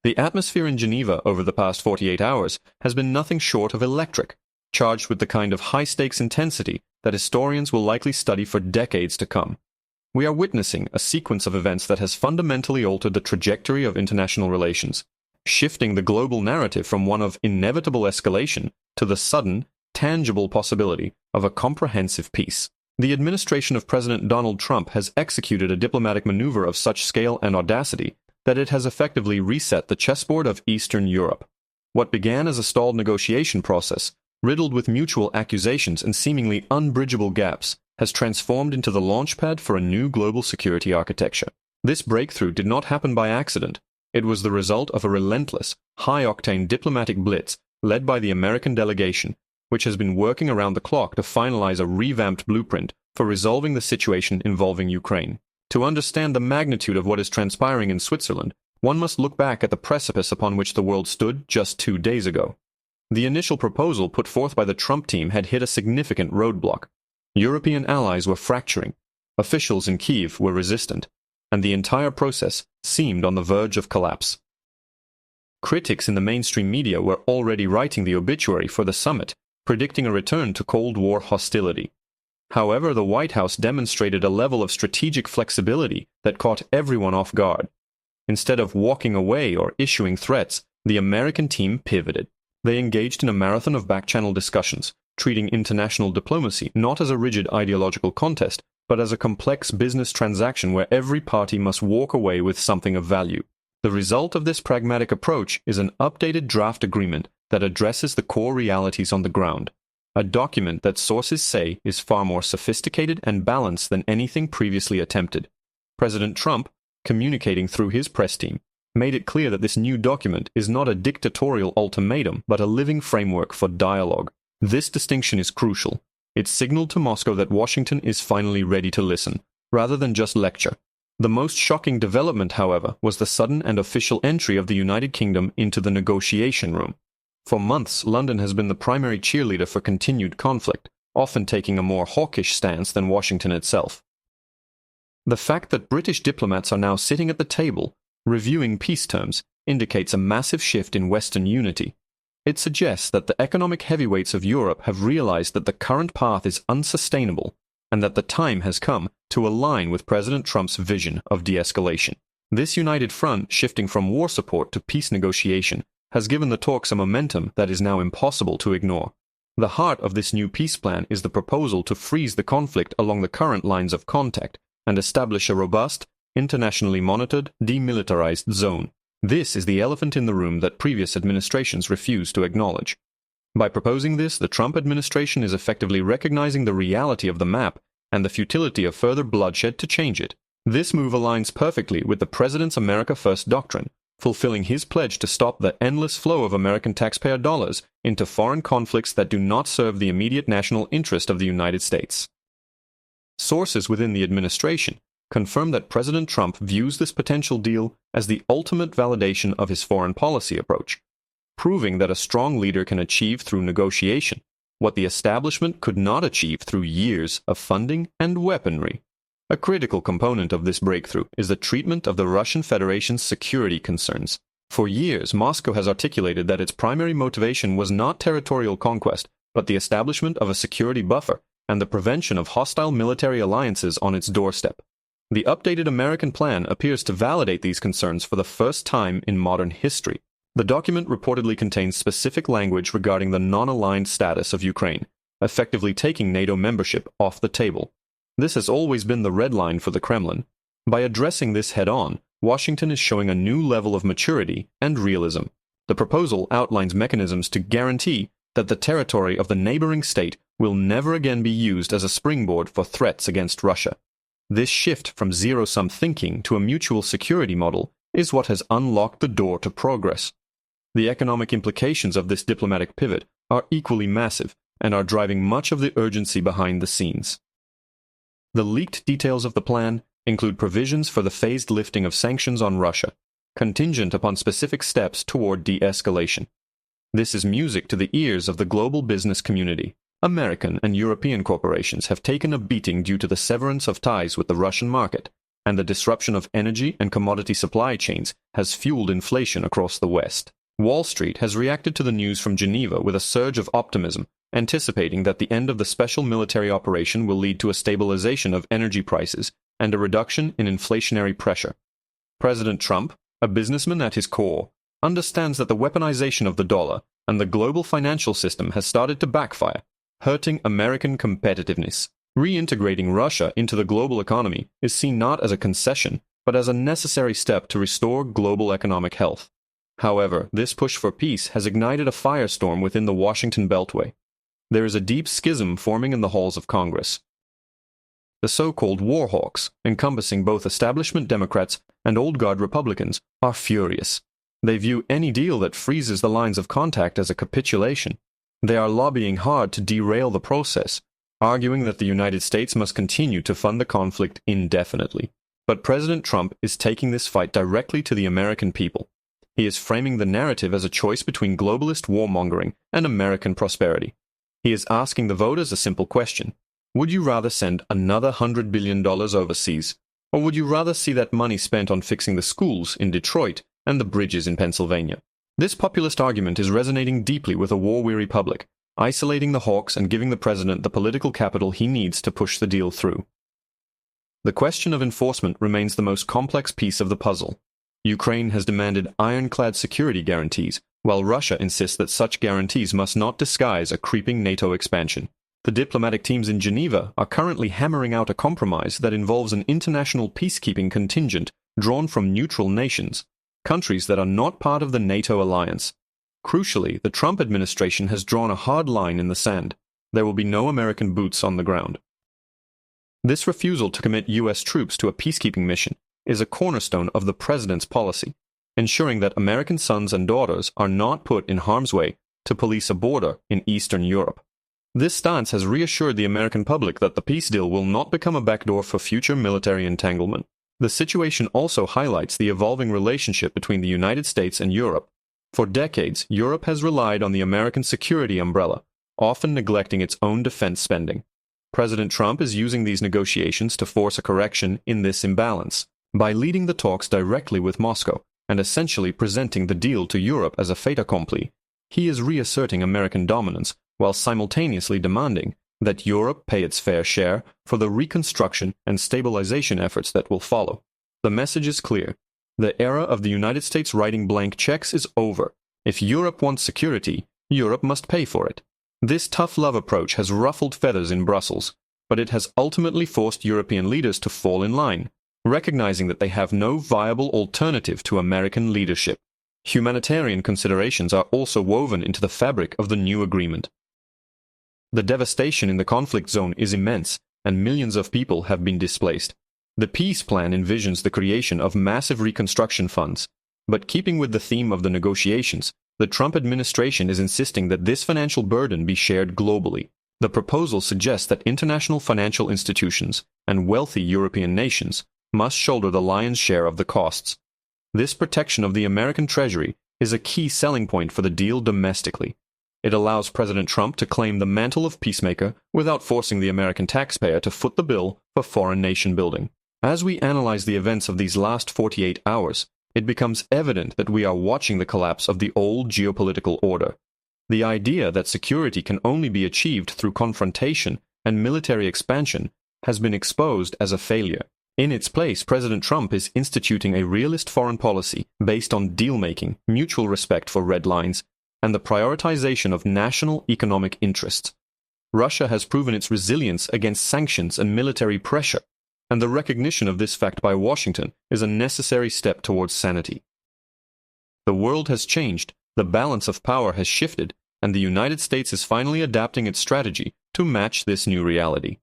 The atmosphere in Geneva over the past 48 hours has been nothing short of electric, charged with the kind of high-stakes intensity that historians will likely study for decades to come. We are witnessing a sequence of events that has fundamentally altered the trajectory of international relations, shifting the global narrative from one of inevitable escalation to the sudden, tangible possibility of a comprehensive peace. The administration of President Donald Trump has executed a diplomatic maneuver of such scale and audacity that it has effectively reset the chessboard of Eastern Europe. What began as a stalled negotiation process, riddled with mutual accusations and seemingly unbridgeable gaps, has transformed into the launchpad for a new global security architecture. This breakthrough did not happen by accident. It was the result of a relentless, high-octane diplomatic blitz led by the American delegation, which has been working around the clock to finalize a revamped blueprint for resolving the situation involving Ukraine. To understand the magnitude of what is transpiring in Switzerland, one must look back at the precipice upon which the world stood just 2 days ago. The initial proposal put forth by the Trump team had hit a significant roadblock. European allies were fracturing, officials in Kyiv were resistant, and the entire process seemed on the verge of collapse. Critics in the mainstream media were already writing the obituary for the summit, predicting a return to Cold War hostility. However, the White House demonstrated a level of strategic flexibility that caught everyone off guard. Instead of walking away or issuing threats, the American team pivoted. They engaged in a marathon of back-channel discussions, treating international diplomacy not as a rigid ideological contest, but as a complex business transaction where every party must walk away with something of value. The result of this pragmatic approach is an updated draft agreement that addresses the core realities on the ground. A document that sources say is far more sophisticated and balanced than anything previously attempted. President Trump, communicating through his press team, made it clear that this new document is not a dictatorial ultimatum but a living framework for dialogue. This distinction is crucial. It signaled to Moscow that Washington is finally ready to listen, rather than just lecture. The most shocking development, however, was the sudden and official entry of the United Kingdom into the negotiation room. For months, London has been the primary cheerleader for continued conflict, often taking a more hawkish stance than Washington itself. The fact that British diplomats are now sitting at the table, reviewing peace terms, indicates a massive shift in Western unity. It suggests that the economic heavyweights of Europe have realized that the current path is unsustainable, and that the time has come to align with President Trump's vision of de-escalation. This united front, shifting from war support to peace negotiation, has given the talks a momentum that is now impossible to ignore. The heart of this new peace plan is the proposal to freeze the conflict along the current lines of contact and establish a robust, internationally monitored, demilitarized zone. This is the elephant in the room that previous administrations refused to acknowledge. By proposing this, the Trump administration is effectively recognizing the reality of the map and the futility of further bloodshed to change it. This move aligns perfectly with the president's America First doctrine, fulfilling his pledge to stop the endless flow of American taxpayer dollars into foreign conflicts that do not serve the immediate national interest of the United States. Sources within the administration confirm that President Trump views this potential deal as the ultimate validation of his foreign policy approach, proving that a strong leader can achieve through negotiation what the establishment could not achieve through years of funding and weaponry. A critical component of this breakthrough is the treatment of the Russian Federation's security concerns. For years, Moscow has articulated that its primary motivation was not territorial conquest, but the establishment of a security buffer and the prevention of hostile military alliances on its doorstep. The updated American plan appears to validate these concerns for the first time in modern history. The document reportedly contains specific language regarding the non-aligned status of Ukraine, effectively taking NATO membership off the table. This has always been the red line for the Kremlin. By addressing this head-on, Washington is showing a new level of maturity and realism. The proposal outlines mechanisms to guarantee that the territory of the neighboring state will never again be used as a springboard for threats against Russia. This shift from zero-sum thinking to a mutual security model is what has unlocked the door to progress. The economic implications of this diplomatic pivot are equally massive and are driving much of the urgency behind the scenes. The leaked details of the plan include provisions for the phased lifting of sanctions on Russia, contingent upon specific steps toward de-escalation. This is music to the ears of the global business community. American and European corporations have taken a beating due to the severance of ties with the Russian market, and the disruption of energy and commodity supply chains has fueled inflation across the West. Wall Street has reacted to the news from Geneva with a surge of optimism, anticipating that the end of the special military operation will lead to a stabilization of energy prices and a reduction in inflationary pressure. President Trump, a businessman at his core, understands that the weaponization of the dollar and the global financial system has started to backfire, hurting American competitiveness. Reintegrating Russia into the global economy is seen not as a concession, but as a necessary step to restore global economic health. However, this push for peace has ignited a firestorm within the Washington Beltway. There is a deep schism forming in the halls of Congress. The so-called war hawks, encompassing both establishment Democrats and old guard Republicans, are furious. They view any deal that freezes the lines of contact as a capitulation. They are lobbying hard to derail the process, arguing that the United States must continue to fund the conflict indefinitely. But President Trump is taking this fight directly to the American people. He is framing the narrative as a choice between globalist warmongering and American prosperity. He is asking the voters a simple question. Would you rather send another $100 billion overseas, or would you rather see that money spent on fixing the schools in Detroit and the bridges in Pennsylvania? This populist argument is resonating deeply with a war-weary public, isolating the hawks and giving the president the political capital he needs to push the deal through. The question of enforcement remains the most complex piece of the puzzle. Ukraine has demanded ironclad security guarantees, while Russia insists that such guarantees must not disguise a creeping NATO expansion. The diplomatic teams in Geneva are currently hammering out a compromise that involves an international peacekeeping contingent drawn from neutral nations, countries that are not part of the NATO alliance. Crucially, the Trump administration has drawn a hard line in the sand. There will be no American boots on the ground. This refusal to commit U.S. troops to a peacekeeping mission is a cornerstone of the president's policy, ensuring that American sons and daughters are not put in harm's way to police a border in Eastern Europe. This stance has reassured the American public that the peace deal will not become a backdoor for future military entanglement. The situation also highlights the evolving relationship between the United States and Europe. For decades, Europe has relied on the American security umbrella, often neglecting its own defense spending. President Trump is using these negotiations to force a correction in this imbalance. By leading the talks directly with Moscow and essentially presenting the deal to Europe as a fait accompli, he is reasserting American dominance while simultaneously demanding that Europe pay its fair share for the reconstruction and stabilization efforts that will follow. The message is clear. The era of the United States writing blank checks is over. If Europe wants security, Europe must pay for it. This tough love approach has ruffled feathers in Brussels, but it has ultimately forced European leaders to fall in line, recognizing that they have no viable alternative to American leadership. Humanitarian considerations are also woven into the fabric of the new agreement. The devastation in the conflict zone is immense, and millions of people have been displaced. The peace plan envisions the creation of massive reconstruction funds, but keeping with the theme of the negotiations, the Trump administration is insisting that this financial burden be shared globally. The proposal suggests that international financial institutions and wealthy European nations must shoulder the lion's share of the costs. This protection of the American Treasury is a key selling point for the deal domestically. It allows President Trump to claim the mantle of peacemaker without forcing the American taxpayer to foot the bill for foreign nation building. As we analyze the events of these last 48 hours, it becomes evident that we are watching the collapse of the old geopolitical order. The idea that security can only be achieved through confrontation and military expansion has been exposed as a failure. In its place, President Trump is instituting a realist foreign policy based on deal-making, mutual respect for red lines, and the prioritization of national economic interests. Russia has proven its resilience against sanctions and military pressure, and the recognition of this fact by Washington is a necessary step towards sanity. The world has changed, the balance of power has shifted, and the United States is finally adapting its strategy to match this new reality.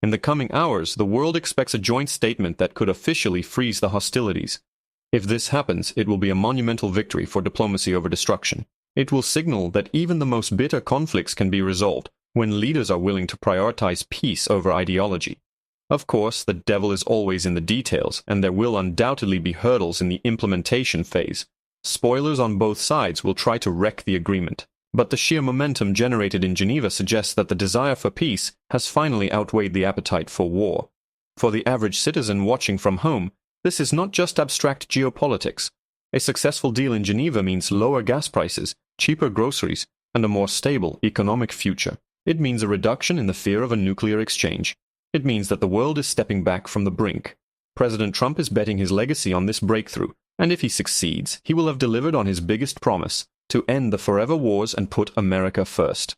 In the coming hours, the world expects a joint statement that could officially freeze the hostilities. If this happens, it will be a monumental victory for diplomacy over destruction. It will signal that even the most bitter conflicts can be resolved when leaders are willing to prioritize peace over ideology. Of course, the devil is always in the details, and there will undoubtedly be hurdles in the implementation phase. Spoilers on both sides will try to wreck the agreement. But the sheer momentum generated in Geneva suggests that the desire for peace has finally outweighed the appetite for war. For the average citizen watching from home, this is not just abstract geopolitics. A successful deal in Geneva means lower gas prices, cheaper groceries, and a more stable economic future. It means a reduction in the fear of a nuclear exchange. It means that the world is stepping back from the brink. President Trump is betting his legacy on this breakthrough, and if he succeeds, he will have delivered on his biggest promise, to end the forever wars and put America first.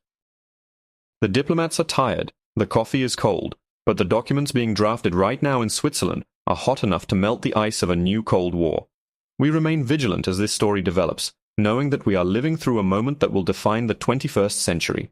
The diplomats are tired, the coffee is cold, but the documents being drafted right now in Switzerland are hot enough to melt the ice of a new Cold War. We remain vigilant as this story develops, knowing that we are living through a moment that will define the 21st century.